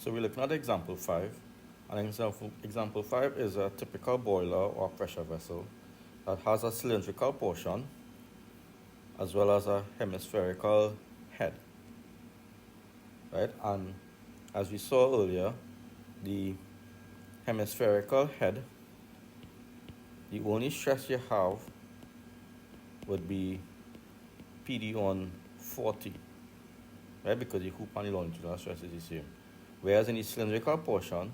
So we're looking at example 5. And example 5 is a typical boiler or pressure vessel that has a cylindrical portion as well as a hemispherical head. Right? And as we saw earlier, the hemispherical head, the only stress you have would be PD on 40, right? Because the hoop and the longitudinal stress is the same. Whereas in the cylindrical portion,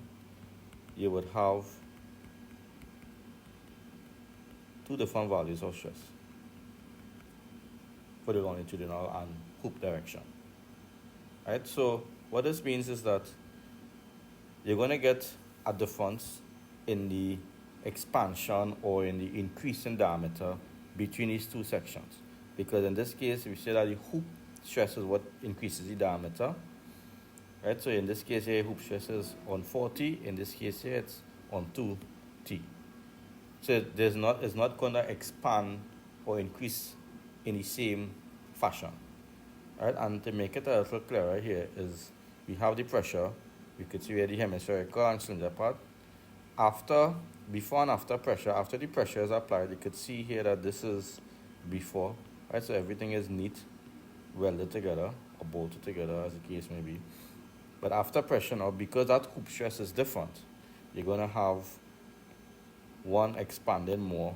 you would have two different values of stress for the longitudinal and hoop direction. Right? So what this means is that you're going to get a difference in the expansion or in the increase in diameter between these two sections. Because in this case, we say that the hoop stress is what increases the diameter. Right? So in this case here, hoop stress is on 40. In this case here, it's on 2T. So it's not going to expand or increase in the same fashion. Right? And to make it a little clearer here is we have the pressure. We could see where the hemispherical and cylinder part. Before and after pressure, after the pressure is applied, you could see here that this is before. Right? So everything is neat, welded together, or bolted together as the case may be. But after pressure now, because that hoop stress is different, you're going to have one expanding more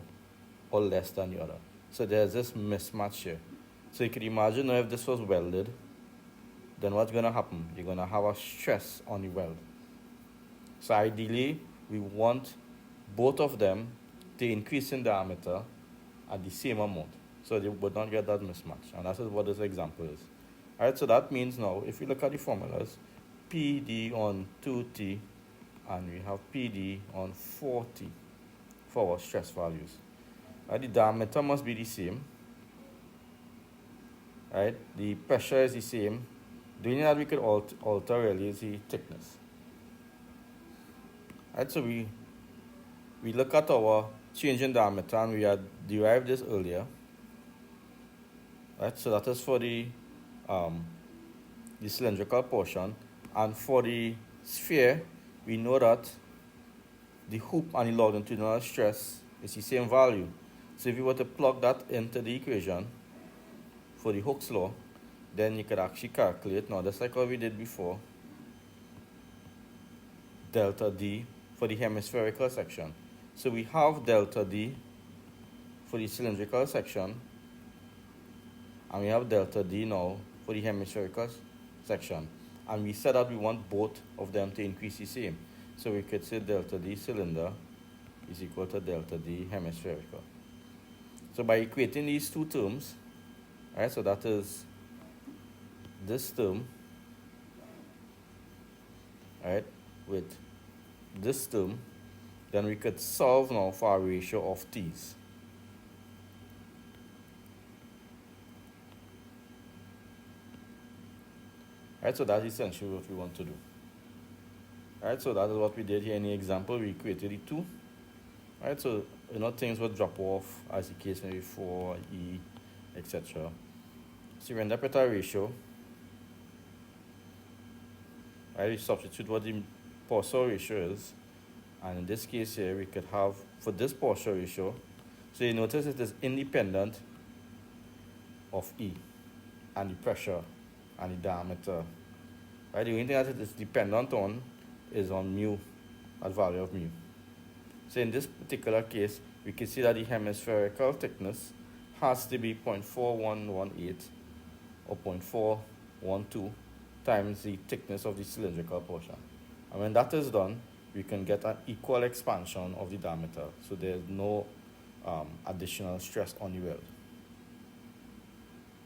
or less than the other. So there's this mismatch here. So you could imagine if this was welded, then what's going to happen? You're going to have a stress on the weld. So ideally, we want both of them to increase in diameter at the same amount. So they would not get that mismatch. And that's what this example is. All right, so that means now, if you look at the formulas, PD on 2T, and we have PD on 4T for our stress values. Right, the diameter must be the same. Right, the pressure is the same. The only that we could alter really is the thickness. Right, so we look at our change in diameter, and we had derived this earlier. Right, so that is for the cylindrical portion. And for the sphere, we know that the hoop and the longitudinal stress is the same value. So if you were to plug that into the equation for the Hooke's law, then you could actually calculate, now just like what we did before, delta D for the hemispherical section. So we have delta D for the cylindrical section, and we have delta D now for the hemispherical section. And we said that we want both of them to increase the same. So we could say delta D cylinder is equal to delta D hemispherical. So by equating these two terms, right, so that is this term, right, with this term, then we could solve now for a ratio of T's. Right, so that's essentially what we want to do. Right, so that is what we did here in the example. We equated the two. Right, so things will drop off as the case may be for E, etc. So we end up with a ratio. Right, we substitute what the Poisson ratio is, and in this case here we could have for this Poisson ratio. So you notice it is independent of E and the pressure and the diameter. Right, the only thing that it is dependent on is on mu, that value of mu. So in this particular case, we can see that the hemispherical thickness has to be 0.4118 or 0.412 times the thickness of the cylindrical portion. And when that is done, we can get an equal expansion of the diameter. So there's no additional stress on the weld.